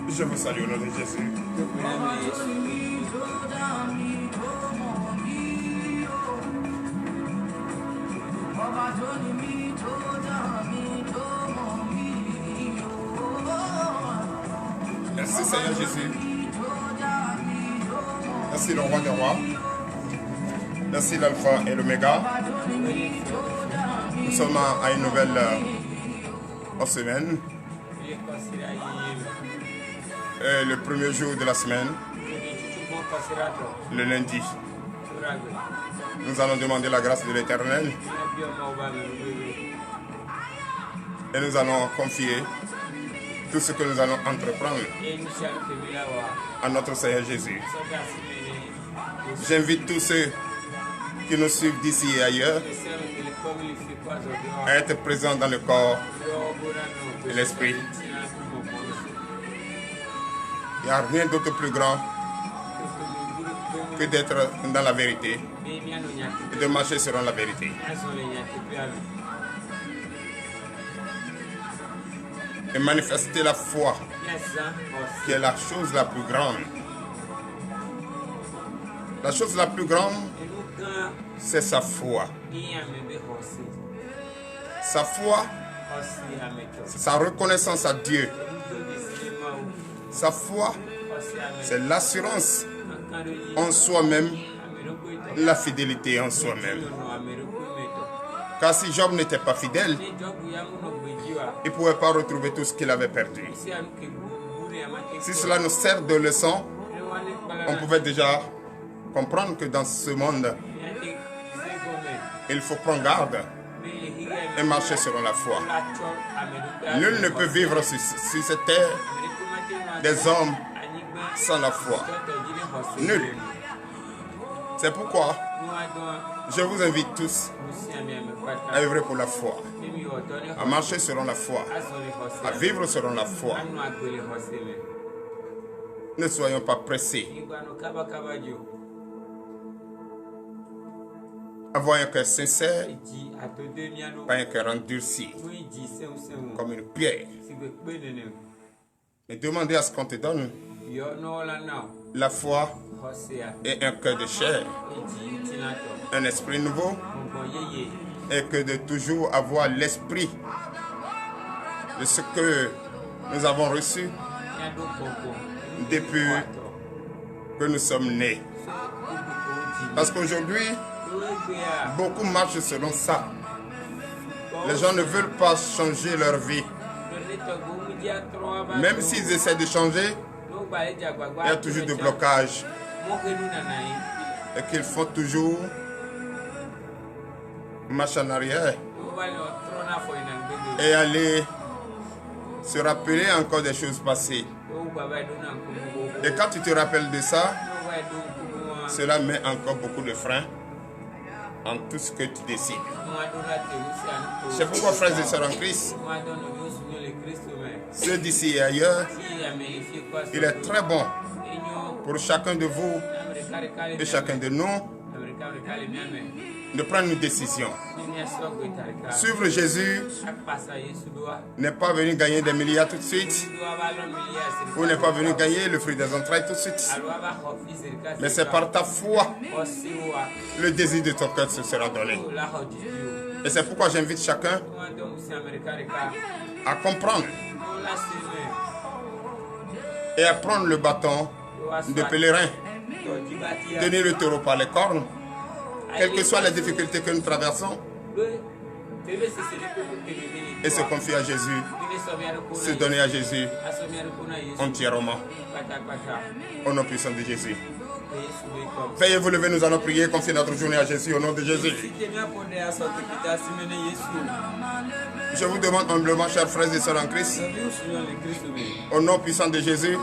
Je vous salue au nom de Jésus. Merci Seigneur Jésus. Merci le roi des rois. Merci l'alpha et l'oméga. Nous sommes à une nouvelle semaine. Le premier jour de la semaine, le lundi. Nous allons demander la grâce de l'Éternel. Et nous allons confier tout ce que nous allons entreprendre à notre Seigneur Jésus. J'invite tous ceux qui nous suivent d'ici et ailleurs à être présents dans le corps et l'esprit. Il n'y a rien d'autre plus grand que d'être dans la vérité et de marcher selon la vérité. Et manifester la foi, qui est la chose la plus grande. La chose la plus grande, c'est sa foi. Sa foi, c'est sa reconnaissance à Dieu. Sa foi, c'est l'assurance en soi-même, la fidélité en soi-même. Car si Job n'était pas fidèle, il ne pouvait pas retrouver tout ce qu'il avait perdu. Si cela nous sert de leçon, on pouvait déjà comprendre que dans ce monde, il faut prendre garde et marcher selon la foi. Nul ne peut vivre sur cette terre des hommes sans la foi. Nul. C'est pourquoi je vous invite tous à œuvrer pour la foi, à marcher selon la foi, à vivre selon la foi. Ne soyons pas pressés. Avoir un cœur sincère, pas un cœur endurci, comme une pierre. Mais demander à ce qu'on te donne la foi et un cœur de chair, un esprit nouveau, et que de toujours avoir l'esprit de ce que nous avons reçu depuis que nous sommes nés. Parce qu'aujourd'hui, beaucoup marchent selon ça. Les gens ne veulent pas changer leur vie. Même s'ils essaient de changer, il y a toujours des blocages. Et qu'ils font toujours marche en arrière. Et aller se rappeler encore des choses passées. Et quand tu te rappelles de ça, cela met encore beaucoup de freins en tout ce que tu décides. C'est pourquoi, frères et sœurs en Christ, ceux d'ici et ailleurs, il est très bon pour chacun de vous et chacun de nous de prendre une décision. Suivre Jésus n'est pas venu gagner des milliards tout de suite, ou n'est pas venu gagner le fruit des entrailles tout de suite, mais c'est par ta foi, le désir de ton cœur se sera donné. Et c'est pourquoi j'invite chacun à comprendre et à prendre le bâton de pèlerin, tenir le taureau par les cornes, quelles que soient les difficultés que nous traversons, et se confier à Jésus, se donner à Jésus entièrement, au nom puissant de Jésus. Veuillez vous lever, nous allons prier, confier notre journée à Jésus au nom de Jésus. Je vous demande humblement, chers frères et sœurs en Christ, au nom puissant de Jésus,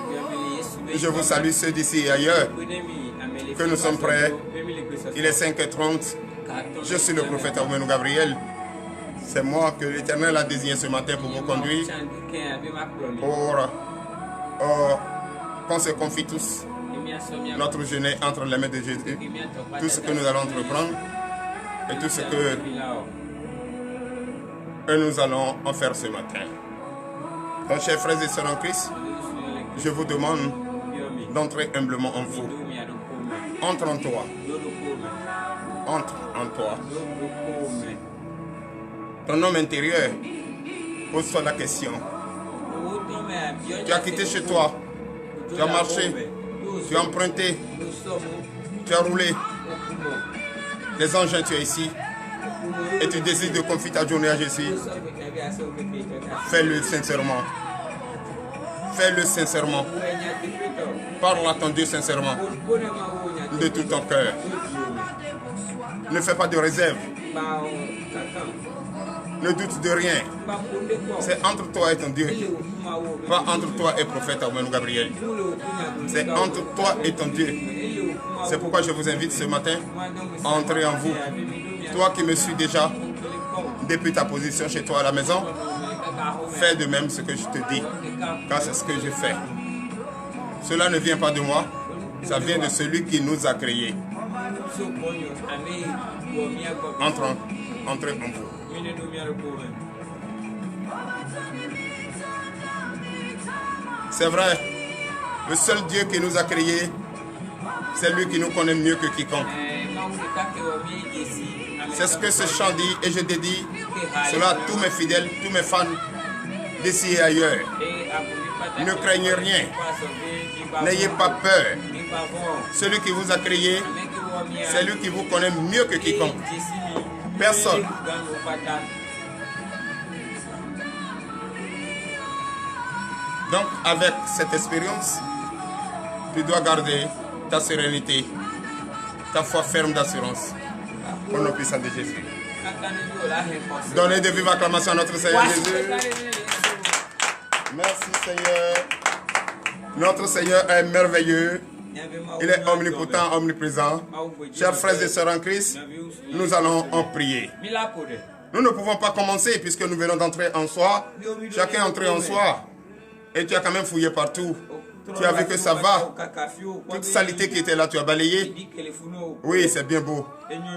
je vous salue ceux d'ici et ailleurs, que nous sommes prêts. Il est 5h30, je suis le prophète Aoumenou Gabriel. C'est moi que l'Éternel a désigné ce matin pour vous conduire, pour qu'on se confie tous. Notre jeûne entre les mains de Jésus. Tout ce que nous allons entreprendre et tout ce que Et nous allons en faire ce matin. Donc, chers frères et sœurs en Christ, je vous demande d'entrer humblement en vous. Entre en toi. Entre en toi. Ton homme intérieur, pose-toi la question. Tu as quitté chez toi. Tu as marché. Tu as emprunté. Tu as roulé. Les engins, tu es ici. Et tu décides de confier ta journée à Jésus. Fais-le sincèrement. Fais-le sincèrement. Parle à ton Dieu sincèrement. De tout ton cœur. Ne fais pas de réserve. Ne doute de rien. C'est entre toi et ton Dieu. Pas entre toi et prophète Aoumenou Gabriel. C'est entre toi et ton Dieu. C'est pourquoi je vous invite ce matin à entrer en vous. Toi qui me suis déjà depuis ta position chez toi à la maison, fais de même ce que je te dis, car c'est ce que je fais. Cela ne vient pas de moi, ça vient de celui qui nous a créés. Entrez en vous. C'est vrai, le seul Dieu qui nous a créés, c'est lui qui nous connaît mieux que quiconque. C'est ce que ce chant dit et je dédie cela à tous mes fidèles, tous mes fans d'ici et ailleurs. Ne craignez rien, n'ayez pas peur. Celui qui vous a créé, c'est lui qui vous connaît mieux que quiconque. Personne. Donc, avec cette expérience, tu dois garder ta sérénité, ta foi ferme d'assurance. Au nom puissant de Jésus. Donnez de vives acclamations à notre Seigneur Jésus. Merci Seigneur. Notre Seigneur est merveilleux. Il est omnipotent, omniprésent. Chers frères et sœurs en Christ, nous allons en prier. Nous ne pouvons pas commencer puisque nous venons d'entrer en soi. Chacun est entré en soi. Et tu as quand même fouillé partout. Tu as vu que ça va. Toute saleté qui était là, tu as balayé. Oui, c'est bien beau.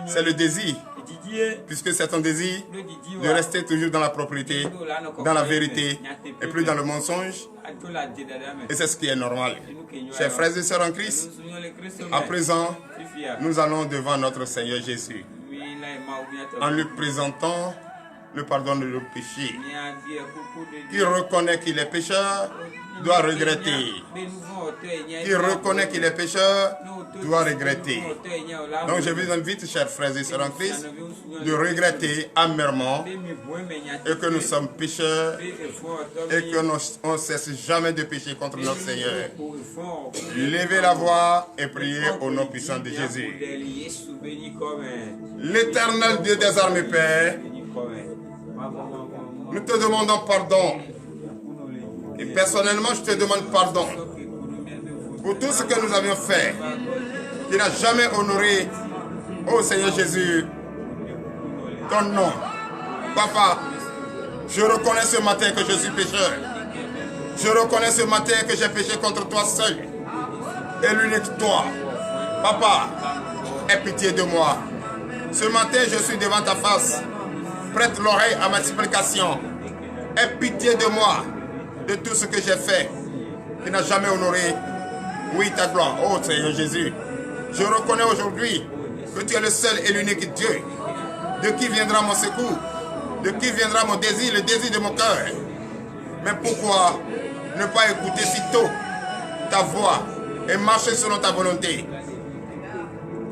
C'est le désir. Puisque c'est ton désir de rester toujours dans la propriété, dans la vérité et plus dans le mensonge. Et c'est ce qui est normal. Chers frères et sœurs en Christ, à présent, nous allons devant notre Seigneur Jésus en lui présentant le pardon de nos péchés. Qui reconnaît qu'il est pécheur doit regretter. Qui reconnaît qu'il est pécheur doit regretter. Donc je vous invite, chers frères et sœurs en Christ, de regretter amèrement et que nous sommes pécheurs et que nous ne cesse jamais de pécher contre notre Seigneur. Levez la voix et priez au nom puissant de Jésus. L'Éternel Dieu des armées, Père, nous te demandons pardon. Et personnellement, je te demande pardon pour tout ce que nous avions fait qui n'a jamais honoré, ô Seigneur Jésus, ton nom. Papa, je reconnais ce matin que je suis pécheur. Je reconnais ce matin que j'ai péché contre toi seul et l'unique toi. Papa, aie pitié de moi. Ce matin, je suis devant ta face. Prête l'oreille à ma supplication. Aie pitié de moi, de tout ce que j'ai fait, qui n'a jamais honoré, oui, ta gloire. Oh Seigneur Jésus, je reconnais aujourd'hui que tu es le seul et l'unique Dieu. De qui viendra mon secours? De qui viendra mon désir, le désir de mon cœur? Mais pourquoi ne pas écouter si tôt ta voix et marcher selon ta volonté?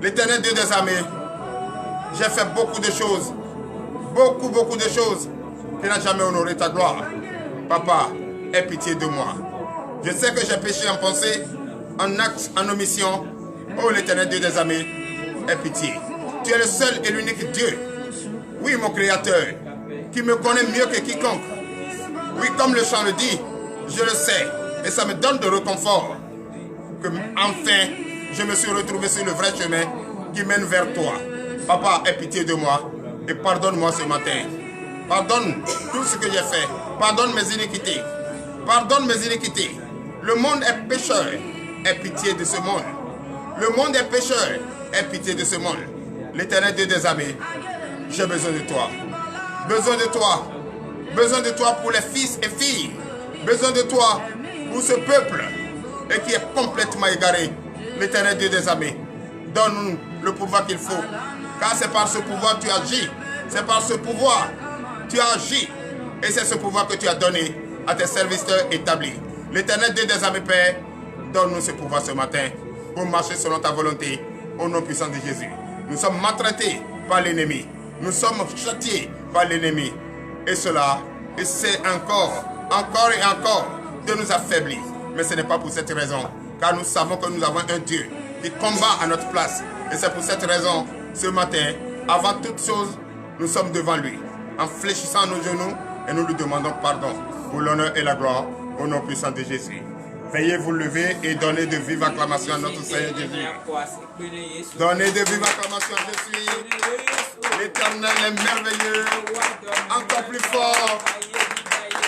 L'Éternel Dieu des armées, j'ai fait beaucoup de choses, beaucoup de choses qui n'ont jamais honoré ta gloire. Papa, aie pitié de moi. Je sais que j'ai péché en pensée, en acte, en omission. Oh l'Éternel Dieu des armées, aie pitié. Tu es le seul et l'unique Dieu. Oui, mon Créateur, qui me connaît mieux que quiconque. Oui, comme le chant le dit, je le sais. Et ça me donne de réconfort. Que enfin, je me suis retrouvé sur le vrai chemin qui mène vers toi. Papa, aie pitié de moi et pardonne-moi ce matin. Pardonne tout ce que j'ai fait. Pardonne mes iniquités. Pardonne mes iniquités. Le monde est pécheur. Aie pitié de ce monde. Le monde est pécheur. Aie pitié de ce monde. L'Éternel Dieu des armées, j'ai besoin de toi. Besoin de toi. Besoin de toi pour les fils et filles. Besoin de toi pour ce peuple et qui est complètement égaré. L'Éternel Dieu des armées, donne-nous le pouvoir qu'il faut. Car c'est par ce pouvoir que tu agis. C'est par ce pouvoir que tu agis. Et c'est ce pouvoir que tu as donné à tes serviteurs établis. L'Éternel Dieu des armées, Père, donne-nous ce pouvoir ce matin pour marcher selon ta volonté au nom puissant de Jésus. Nous sommes maltraités par l'ennemi. Nous sommes châtiés par l'ennemi. Et cela essaie encore et encore de nous affaiblir. Mais ce n'est pas pour cette raison. Car nous savons que nous avons un Dieu qui combat à notre place. Et c'est pour cette raison, ce matin, avant toute chose, nous sommes devant lui, en fléchissant nos genoux et nous lui demandons pardon pour l'honneur et la gloire au nom puissant de Jésus. Veuillez vous lever et donner de vives acclamations à notre Seigneur Jésus. Donnez de vives acclamations à Jésus. L'Éternel est merveilleux, encore plus fort.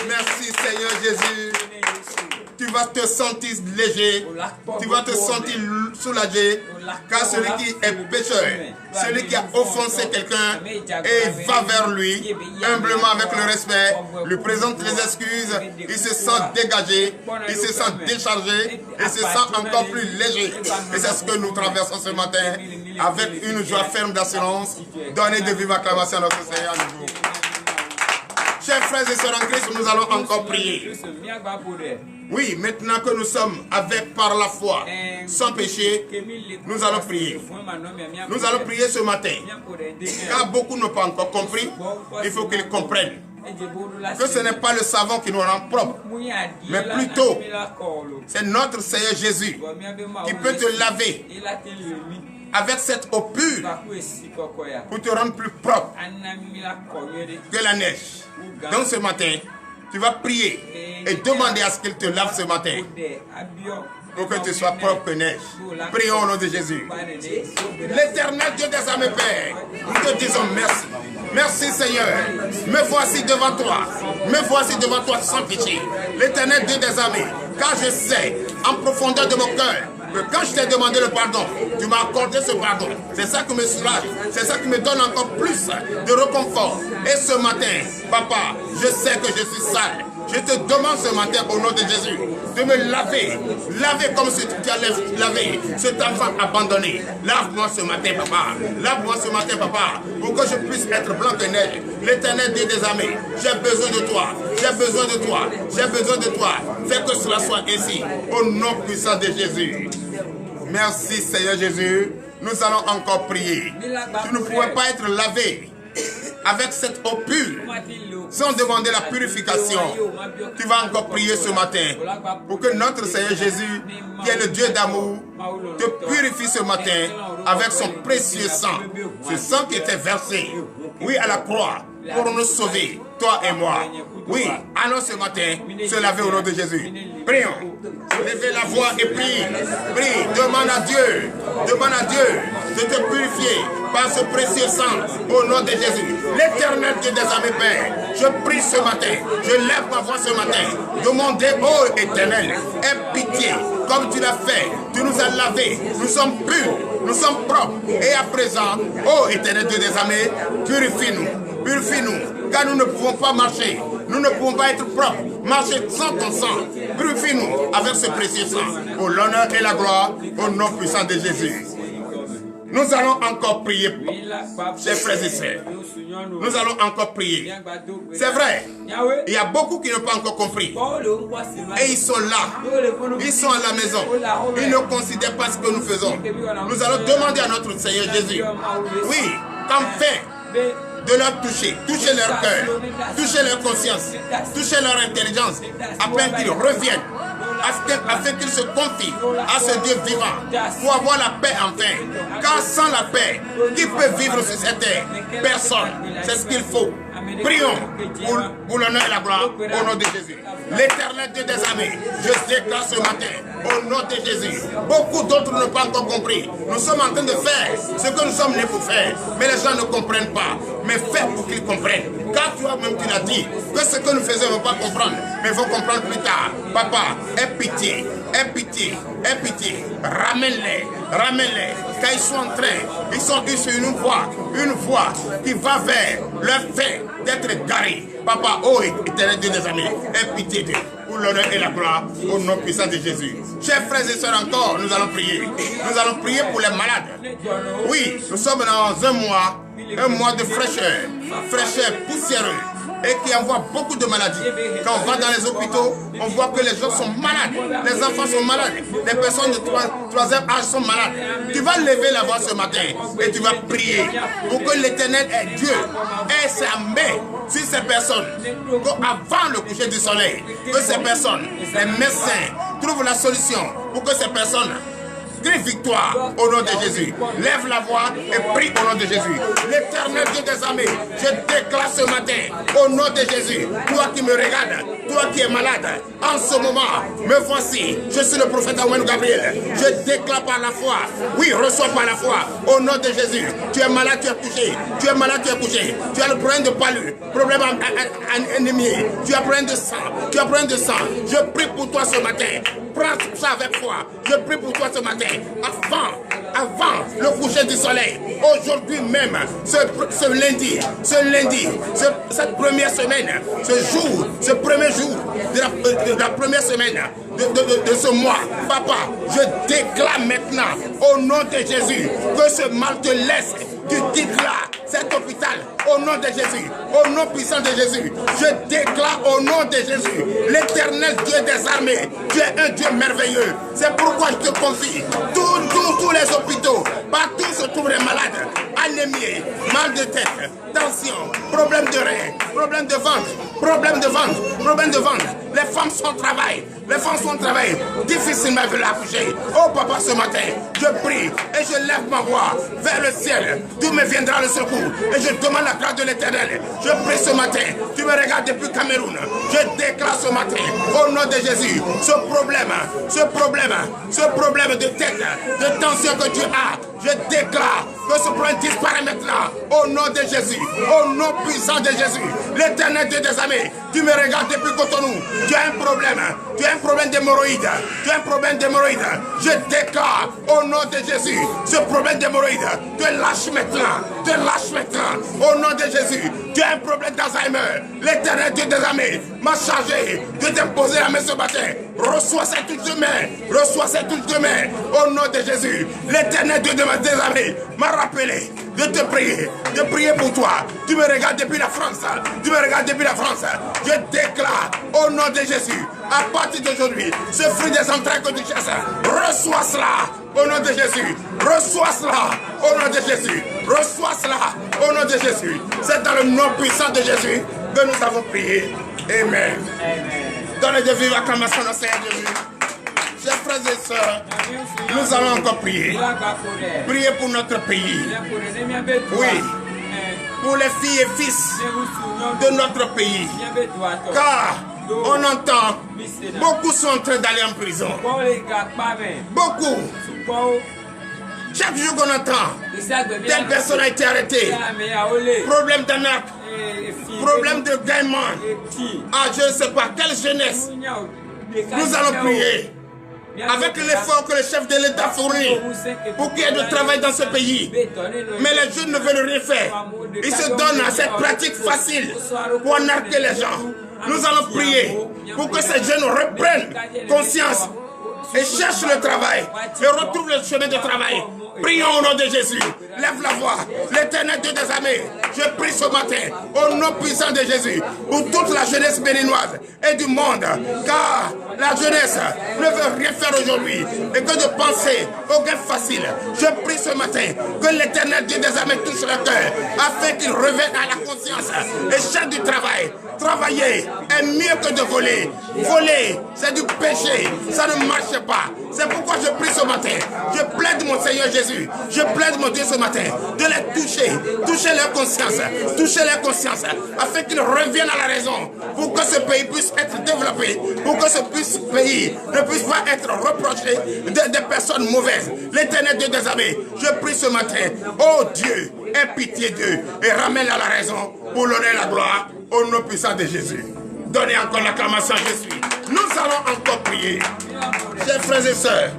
Merci Seigneur Jésus. Tu vas te sentir léger, tu vas te sentir soulagé, car celui qui est pécheur, celui qui a offensé quelqu'un et va vers lui, humblement avec le respect, lui présente les excuses, il se sent dégagé, il se sent déchargé, il se sent encore plus léger. Et c'est ce que nous traversons ce matin, avec une joie ferme d'assurance. Donnez de vives acclamations à notre Seigneur à nouveau. Chers frères et sœurs en Christ, nous allons encore prier. Oui, maintenant que nous sommes avec par la foi, sans péché, nous allons prier. Nous allons prier ce matin. Car beaucoup n'ont pas encore compris, il faut qu'ils comprennent que ce n'est pas le savon qui nous rend propre, mais plutôt c'est notre Seigneur Jésus qui peut te laver avec cette eau pure pour te rendre plus propre que la neige. Donc ce matin, tu vas prier et demander à ce qu'il te lave ce matin pour que tu sois propre que neige. Prions au nom de Jésus. L'Éternel Dieu des armées, Père, nous te disons merci. Merci Seigneur. Me voici devant toi. Me voici devant toi sans pitié. L'Éternel Dieu des armées, car je sais en profondeur de mon cœur que quand je t'ai demandé le pardon, tu m'as accordé ce pardon. C'est ça qui me soulage. C'est ça qui me donne encore plus de réconfort. Et ce matin, Papa, je sais que je suis sale. Je te demande ce matin au nom de Jésus de me laver. Laver comme si tu allais laver cet enfant abandonné. Lave-moi ce matin, Papa. Lave-moi ce matin, Papa, pour que je puisse être blanc que neige. L'Éternel Dieu des armées, j'ai besoin de toi. J'ai besoin de toi. J'ai besoin de toi. Fais que cela soit ainsi. Au nom puissant de Jésus. Merci Seigneur Jésus. Nous allons encore prier. Tu ne pouvais pas être lavé avec cette eau pure sans demander la purification. Tu vas encore prier ce matin pour que notre Seigneur Jésus, qui est le Dieu d'amour, te purifie ce matin avec son précieux sang. Ce sang qui était versé, oui, à la croix, pour nous sauver, toi et moi. Oui, allons ce matin se laver au nom de Jésus. Prions. Levez la voix et prie. Prie. Demande à Dieu de te purifier par ce précieux sang au nom de Jésus. L'Éternel Dieu des armées, Père, je prie ce matin. Je lève ma voix ce matin. Demandez, ô Éternel, aie pitié comme tu l'as fait. Tu nous as lavés. Nous sommes purs. Nous sommes propres. Et à présent, ô Éternel Dieu des armées, purifie-nous. Purifie-nous, car nous ne pouvons pas marcher. Nous ne pouvons pas être propres. Marcher sans ton sang. Purifie-nous avec ce précieux sang. Pour l'honneur et la gloire, au nom puissant de Jésus. Nous allons encore prier, chers frères et sœurs. Nous allons encore prier. C'est vrai, il y a beaucoup qui n'ont pas encore compris. Et ils sont là. Ils sont à la maison. Ils ne considèrent pas ce que nous faisons. Nous allons demander à notre Seigneur Jésus, oui, qu'enfin, de leur toucher leur cœur, toucher leur conscience, toucher leur intelligence, afin qu'ils reviennent, afin qu'ils se confient à ce Dieu vivant, pour avoir la paix enfin. Car sans la paix, qui peut vivre sur cette terre? Personne. C'est ce qu'il faut. Prions pour l'honneur et la gloire au nom de Jésus. L'Éternel Dieu des armées, je déclare ce matin au nom de Jésus. Beaucoup d'autres n'ont pas encore compris. Nous sommes en train de faire ce que nous sommes nés pour faire, mais les gens ne comprennent pas. Mais fais pour qu'ils comprennent. Car toi-même tu l'as dit, que ce que nous faisons ne vont pas comprendre, mais vont comprendre plus tard. Papa, aie pitié, aie pitié, aie pitié. Ramène-les, ramène-les. Car ils sont en train, ils sont sur une voie qui va vers leur fait d'être garés. Papa, oh éternel Dieu des armées, aie pitié d'eux. Pour l'honneur et la gloire, au nom puissant de Jésus. Chers frères et sœurs, encore, nous allons prier. Nous allons prier pour les malades. Oui, nous sommes dans un mois de fraîcheur poussiéreuse, et qui envoie beaucoup de maladies. Quand on va dans les hôpitaux, on voit que les gens sont malades, les enfants sont malades, les personnes de troisième âge sont malades. Tu vas lever la voix ce matin et tu vas prier pour que l'Éternel est Dieu et sa main sur ces personnes, avant le coucher du soleil, que ces personnes, les médecins, trouvent la solution pour que ces personnes crient victoire au nom de Jésus. Lève la voix et prie au nom de Jésus. L'Éternel Dieu des armées, je déclare ce matin au nom de Jésus. Toi qui me regardes, toi qui es malade, en ce moment, me voici. Je suis le prophète Awen Gabriel. Je déclare par la foi. Oui, reçois par la foi au nom de Jésus. Tu es malade, tu es couché. Tu es malade, tu es couché. Tu as le problème de palud, problème ennemi. Tu as problème de sang. Tu as problème de sang. Je prie pour toi ce matin. Prends ça avec foi. Je prie pour toi ce matin. Avant le coucher du soleil, aujourd'hui même, ce lundi, cette première semaine, ce premier jour de la première semaine de ce mois, Papa, je déclare maintenant au nom de Jésus que ce mal te laisse. Tu quittes là, cet hôpital, au nom de Jésus, au nom puissant de Jésus. Je déclare au nom de Jésus, l'Éternel Dieu des armées, tu es un Dieu merveilleux. C'est pourquoi je te confie, tous les hôpitaux, partout se trouvent les malades, anémie, mal de tête, tension, problème de rein, problème de ventre, problème de ventre. Les femmes sont au travail. Les femmes sont au travail. Difficilement veulent accoucher. Oh papa, ce matin, je prie et je lève ma voix vers le ciel. D'où me viendra le secours. Et je demande la grâce de l'Éternel. Je prie ce matin. Tu me regardes depuis Cameroun. Je déclare ce matin, au nom de Jésus, ce problème de tête, de tension que tu as, je déclare que ce problème disparaît maintenant. Au nom de Jésus. Au nom puissant de Jésus. L'Éternel Dieu des armées. Tu me regardes depuis Cotonou. Tu as un problème. Tu as un problème d'hémorroïde. Tu as un problème d'hémorroïde. Je déclare au nom de Jésus ce problème d'hémorroïde. Tu lâches maintenant. Tu lâches maintenant. Au nom de Jésus. Tu as un problème d'Alzheimer. L'Éternel Dieu des armées m'a chargé de te poser la main ce matin. Reçois cette touche de main. Reçois cette touche de main. Au nom de Jésus. L'Éternel Dieu des armées m'a rappelé de te prier. De prier pour toi. Tu me regardes depuis la France. Tu me regardes depuis la France. Je déclare au nom de Jésus, à partir d'aujourd'hui, ce fruit des entrailles que tu cherches, reçois cela au nom de Jésus. Reçois cela au nom de Jésus. Reçois cela au nom de Jésus. C'est dans le nom puissant de Jésus que nous avons prié. Amen. Donnez de vive acclamation au Seigneur Jésus. Chers frères et sœurs, nous allons encore prier. Prier pour notre pays. Oui. Pour les filles et fils de notre pays. Car on entend, beaucoup sont en train d'aller en prison. Beaucoup. Chaque jour qu'on entend, telle personne a été arrêtée. Problème d'arnaque. Problème de gaiement. Ah, je ne sais pas, quelle jeunesse. Nous allons prier. Avec l'effort que le chef de l'État fournit pour qu'il y ait du travail dans ce pays. Mais les jeunes ne veulent rien faire. Ils se donnent à cette pratique facile pour arnaquer les gens. Nous allons prier pour que ces jeunes reprennent conscience et cherchent le travail et retrouvent le chemin de travail. Prions au nom de Jésus. Lève la voix. L'Éternel Dieu des armées, je prie ce matin au nom puissant de Jésus pour toute la jeunesse béninoise et du monde. Car la jeunesse ne veut rien faire aujourd'hui et que de penser au gain facile. Je prie ce matin que l'Éternel Dieu des armées touche leur cœur afin qu'ils reviennent à la conscience et cherchent du travail. Travailler est mieux que de voler. Voler, c'est du péché. Ça ne marche pas. C'est pourquoi je prie ce matin. Je plaide mon Seigneur Jésus. Je plaide mon Dieu ce matin de les toucher. Toucher leur conscience. Toucher leur conscience. Afin qu'ils reviennent à la raison. Pour que ce pays puisse être développé. Pour que ce pays ne puisse pas être reproché des personnes mauvaises. L'Éternel Dieu des armées, je prie ce matin. Oh Dieu, aie pitié d'eux et ramène à la raison pour l'honneur et la gloire. Au nom puissant de Jésus. Donnez encore l'acclamation, je suis. Nous allons encore prier. Chers frères et sœurs,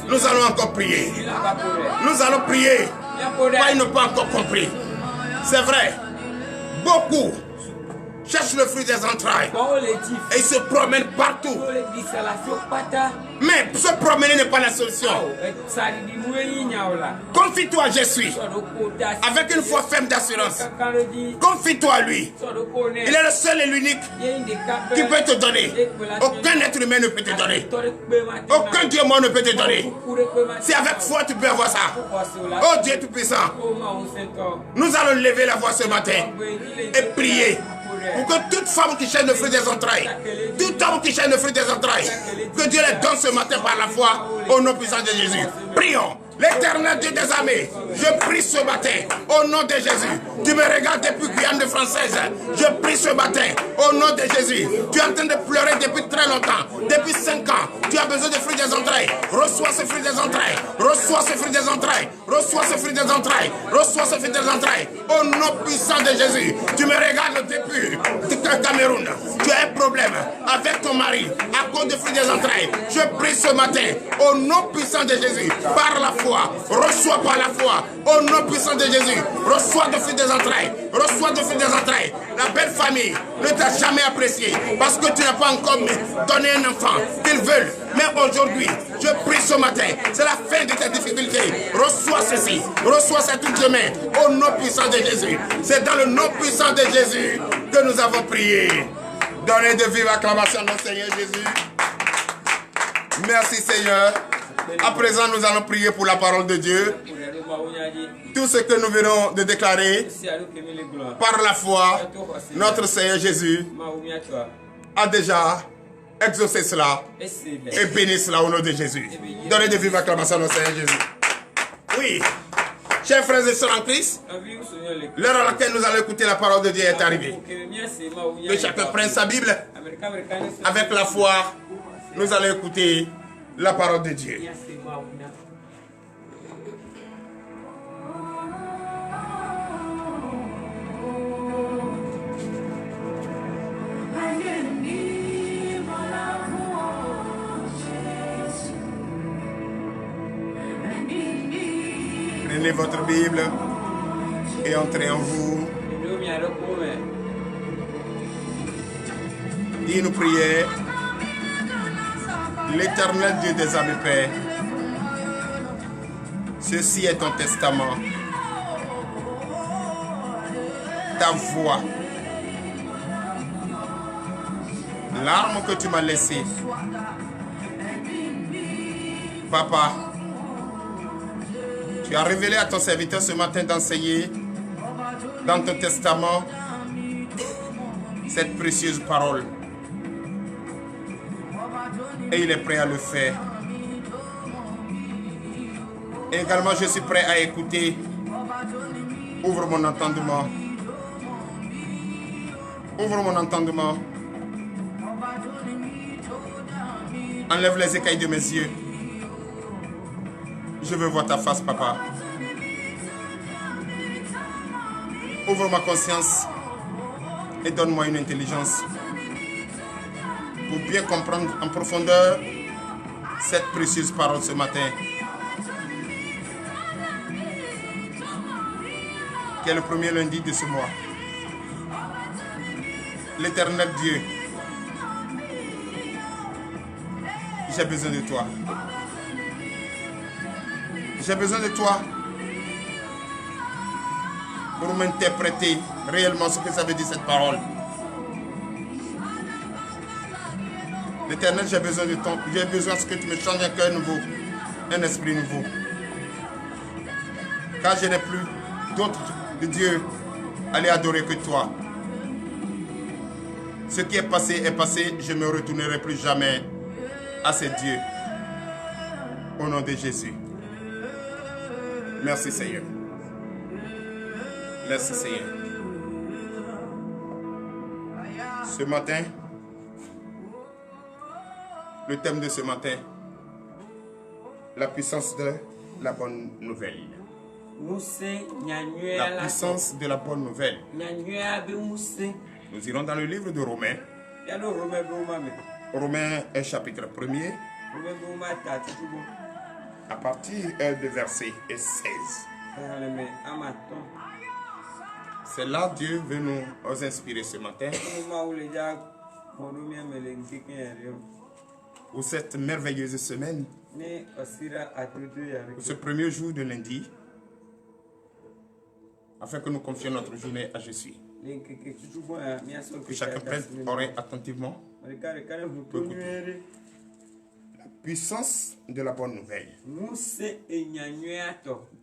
nous allons encore prier. Nous allons prier. Pas, ils n'ont pas encore compris. C'est vrai. Beaucoup. cherche le fruit des entrailles. Et il se promène partout. Mais se promener n'est pas la solution. Confie-toi à Jésus. Avec une foi ferme d'assurance. Confie-toi à lui. Il est le seul et l'unique qui peut te donner. Aucun être humain ne peut te donner. Aucun Dieu mort ne peut te donner. Si avec foi tu peux avoir ça. Oh Dieu Tout-Puissant. Nous allons lever la voix ce matin et prier pour que toute femme qui cherche le fruit des entrailles, tout homme qui cherche le fruit des entrailles, que Dieu les donne ce matin par la foi au nom puissant de Jésus. Prions. L'Éternel Dieu des armées, je prie ce matin au nom de Jésus. Tu me regardes depuis Guyane française. Je prie ce matin au nom de Jésus. Tu es en train de pleurer depuis très longtemps, depuis 5 ans. Tu as besoin de fruits des entrailles. Reçois ce fruit des entrailles. Reçois ce fruit des entrailles. Reçois ce fruit des entrailles. Reçois ce fruit des entrailles. Au nom puissant de Jésus. Tu me regardes depuis Cameroun. Tu as un problème avec ton mari à cause des fruits des entrailles. Je prie ce matin au nom puissant de Jésus. Par la foi. Reçois par la foi. Au nom puissant de Jésus. Reçois de fruits des entrailles. Reçois de fruits des entrailles. La belle famille ne t'a jamais apprécié parce que tu n'as pas encore donné un enfant qu'ils veulent. Mais aujourd'hui, je prie ce matin. C'est la fin de tes difficultés. Reçois ceci. Reçois cette demain. Au nom puissant de Jésus. C'est dans le nom puissant de Jésus que nous avons prié. Donnez de vive acclamation à notre Seigneur Jésus. Merci Seigneur. À présent, nous allons prier pour la parole de Dieu. Tout ce que nous venons de déclarer par la foi, notre Seigneur Jésus a déjà exaucé cela et béni cela au nom de Jésus. Donnez de vive acclamation à notre Seigneur Jésus. Oui, chers frères et sœurs en Christ, l'heure à laquelle nous allons écouter la parole de Dieu est arrivée. Que chacun prenne sa Bible. Avec la foi, nous allons écouter la parole de Dieu. Prenez votre Bible et entrez en vous. Et nous prions. L'Éternel Dieu des armées, Père, ceci est ton testament, ta voix, l'arme que tu m'as laissée. Papa, tu as révélé à ton serviteur ce matin d'enseigner dans ton testament cette précieuse parole. Et il est prêt à le faire. Et également, je suis prêt à écouter. Ouvre mon entendement. Ouvre mon entendement. Enlève les écailles de mes yeux. Je veux voir ta face, papa. Ouvre ma conscience et donne-moi une intelligence pour bien comprendre en profondeur cette précieuse parole ce matin. Qui est le premier lundi de ce mois. L'Éternel Dieu, j'ai besoin de toi. J'ai besoin de toi pour m'interpréter réellement ce que ça veut dire cette parole. L'Éternel, j'ai besoin de toi. J'ai besoin que tu me changes un cœur nouveau, un esprit nouveau. Car je n'ai plus d'autre de Dieu à les adorer que toi. Ce qui est passé, je ne me retournerai plus jamais à ces dieux. Au nom de Jésus. Merci Seigneur. Merci Seigneur. Ce matin, le thème de ce matin, la puissance de la bonne nouvelle. La puissance de la bonne nouvelle. Nous irons dans le livre de Romains. Romains est chapitre 1er. À partir du verset 16. C'est là Dieu veut nous inspirer ce matin. Pour cette merveilleuse semaine. Pour ce premier jour de lundi. Afin que nous confions notre journée à Jésus. Que chacun prenne oreille attentivement. La puissance de la bonne nouvelle.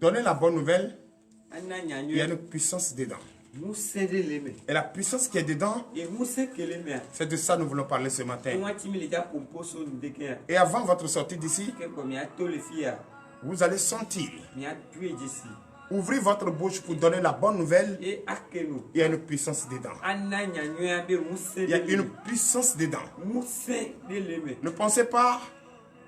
Donner la bonne nouvelle, il y a une puissance dedans. Et la puissance qui est dedans, c'est de ça que nous voulons parler ce matin. Et avant votre sortie d'ici, vous allez sentir. Ouvrez votre bouche pour donner la bonne nouvelle. Il y a une puissance dedans. Il y a une puissance dedans. Ne pensez pas,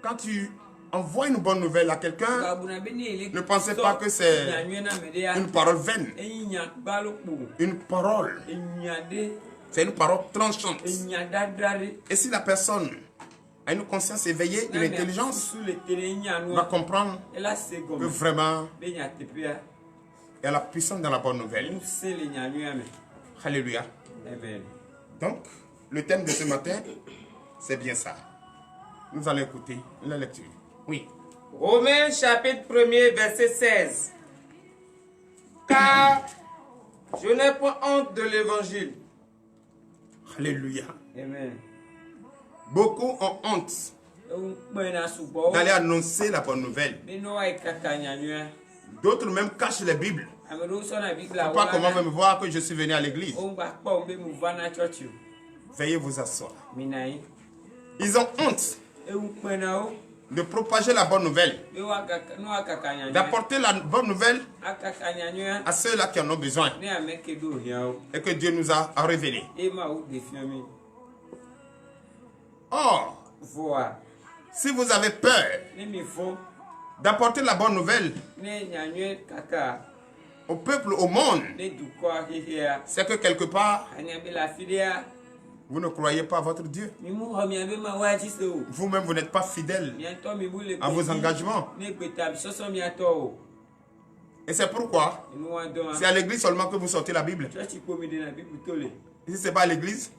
quand tu envoies une bonne nouvelle à quelqu'un, ne pensez pas que c'est une parole vaine. Une parole. C'est une parole tranchante. Et si la personne a une conscience éveillée, une intelligence, va comprendre que vraiment, il y a la puissance dans la bonne nouvelle. Alléluia. Donc, le thème de ce matin, c'est bien ça. Nous allons écouter la lecture. Oui. Romains chapitre 1er, verset 16. Car je n'ai point honte de l'évangile. Alléluia. Amen. Beaucoup ont honte d'aller annoncer la bonne nouvelle. D'autres même cachent les Bibles. Pourquoi comment me voir que je suis venu à l'église? Veuillez vous asseoir. Ils ont honte de propager la bonne nouvelle, d'apporter la bonne nouvelle à ceux-là qui en ont besoin et que Dieu nous a révélé. Or, si vous avez peur d'apporter la bonne nouvelle au peuple, au monde, c'est que quelque part, vous ne croyez pas à votre Dieu. Vous-même, vous n'êtes pas fidèle à vos engagements. Et c'est pourquoi, c'est à l'église seulement que vous sortez la Bible. Si ce n'est pas à l'église,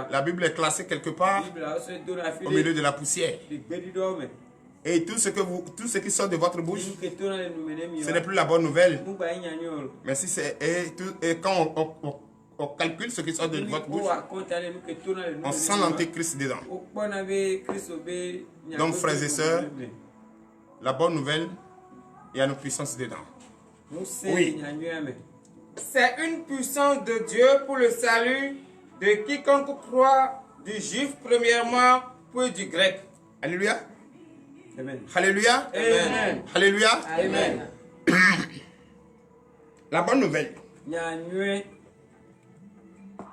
la Bible est classée quelque part au milieu de la poussière. Et tout ce qui sort de votre bouche, ce n'est plus la bonne nouvelle. Mais si c'est et quand on calcule ce qui sort de votre bouche, on sent l'antéchrist dedans. Donc, frères et sœurs, la bonne nouvelle, il y a une puissance dedans. Oui. C'est une puissance de Dieu pour le salut de quiconque croit, du juif premièrement, puis du grec. Alléluia. Amen. Alléluia. Amen. Alléluia. Amen. La bonne nouvelle,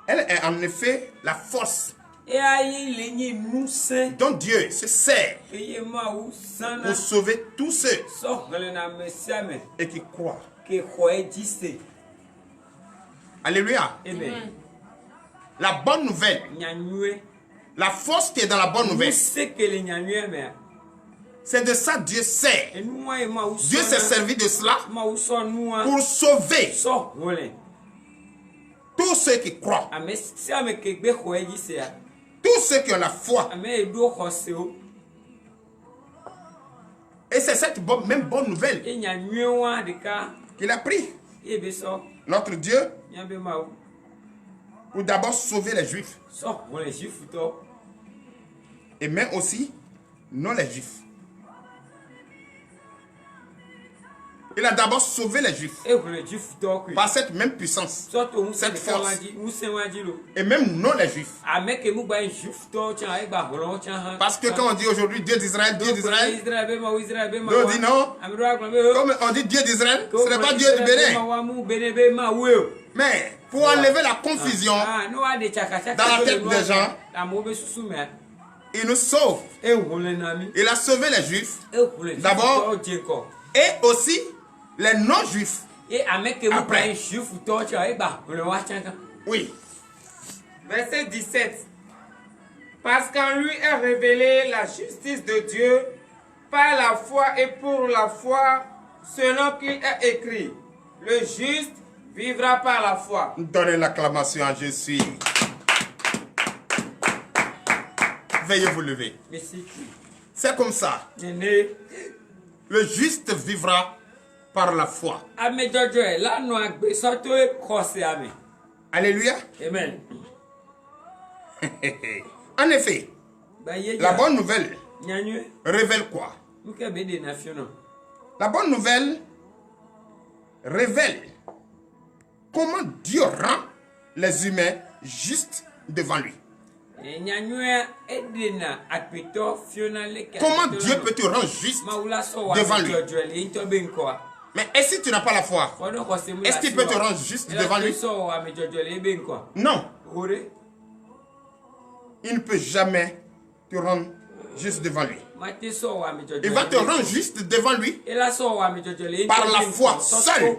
elle est en effet la force dont Dieu se sert pour sauver tous ceux et qui croient. Alléluia. Amen. La bonne nouvelle, la force qui est dans la bonne nouvelle, c'est de ça Dieu sert. Dieu s'est servi de cela pour sauver tous ceux qui croient, tous ceux qui ont la foi. Et c'est cette même bonne nouvelle qu'il a pris, notre Dieu, pour d'abord sauver les Juifs. Et même aussi non les Juifs. Il a d'abord sauvé les Juifs par cette même puissance, cette force. Et même non les Juifs. Parce que quand on dit aujourd'hui Dieu d'Israël, Dieu d'Israël, nous dit non. Comme on dit Dieu d'Israël, ce n'est pas Dieu du Bénin. Mais pour enlever la confusion dans la tête des gens, il nous sauve. Il a sauvé les Juifs d'abord et aussi les non-juifs. Après. Oui. Verset 17. Parce qu'en lui est révélée la justice de Dieu par la foi et pour la foi, selon qu'il est écrit. Le juste vivra par la foi. Donnez l'acclamation à Jésus. Veuillez vous lever. Merci. C'est comme ça. Né. Le juste vivra par la foi. Amen. Jojo là nous agbe soto e crossé amen. Alléluia. Amen. En effet, la bonne nouvelle révèle quoi? La bonne nouvelle révèle comment Dieu rend les humains justes devant lui. Comment Dieu peut te rendre juste devant lui? Mais est-ce que tu n'as pas la foi? Est-ce qu'il peut te rendre juste devant lui? Non. Il ne peut jamais te rendre juste devant lui. Il va te rendre juste devant lui par la foi seule.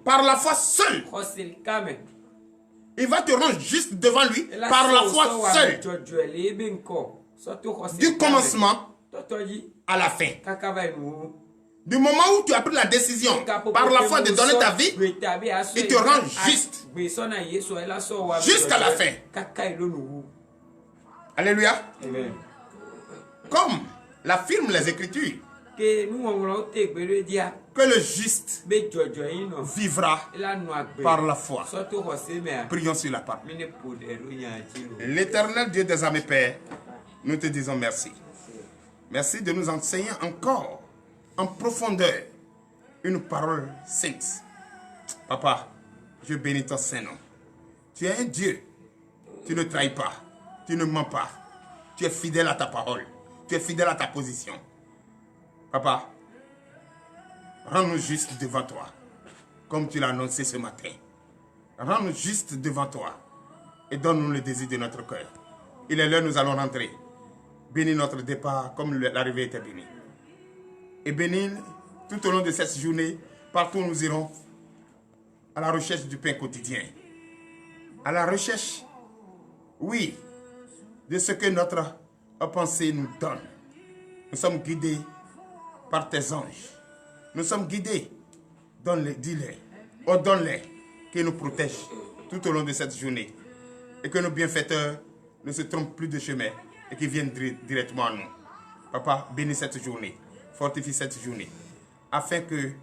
Par la foi seule. Il va te rendre juste devant lui par la foi seule. Du commencement à la fin. Du moment où tu as pris la décision par la foi de donner ta vie, il te rend juste jusqu'à la fin. Alléluia. Amen. Comme l'affirment les Écritures, que le juste vivra par la foi. Prions sur la parole. L'éternel Dieu des armées, Père, nous te disons merci. Merci de nous enseigner encore en profondeur une parole sainte. Papa, je bénis ton Saint-Nom. Tu es un Dieu. Tu ne trahis pas. Tu ne mens pas. Tu es fidèle à ta parole. Tu es fidèle à ta position. Papa, rends-nous juste devant toi, comme tu l'as annoncé ce matin. Rends-nous juste devant toi et donne-nous le désir de notre cœur. Il est l'heure, nous allons rentrer. Bénis notre départ comme l'arrivée était bénie. Et bénis tout au long de cette journée, partout où nous irons, à la recherche du pain quotidien. À la recherche, oui, de ce que notre pensée nous donne. Nous sommes guidés par tes anges. Nous sommes guidés. Donne-les, dis-les, ordonne-les qu'ils nous protègent tout au long de cette journée. Et que nos bienfaiteurs ne se trompent plus de chemin et qu'ils viennent directement à nous. Papa, bénis cette journée. Fortifie cette journée. Afin que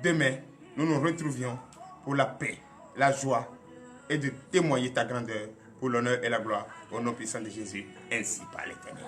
demain, nous nous retrouvions pour la paix, la joie et de témoigner ta grandeur pour l'honneur et la gloire au nom puissant de Jésus, ainsi par l'Éternel.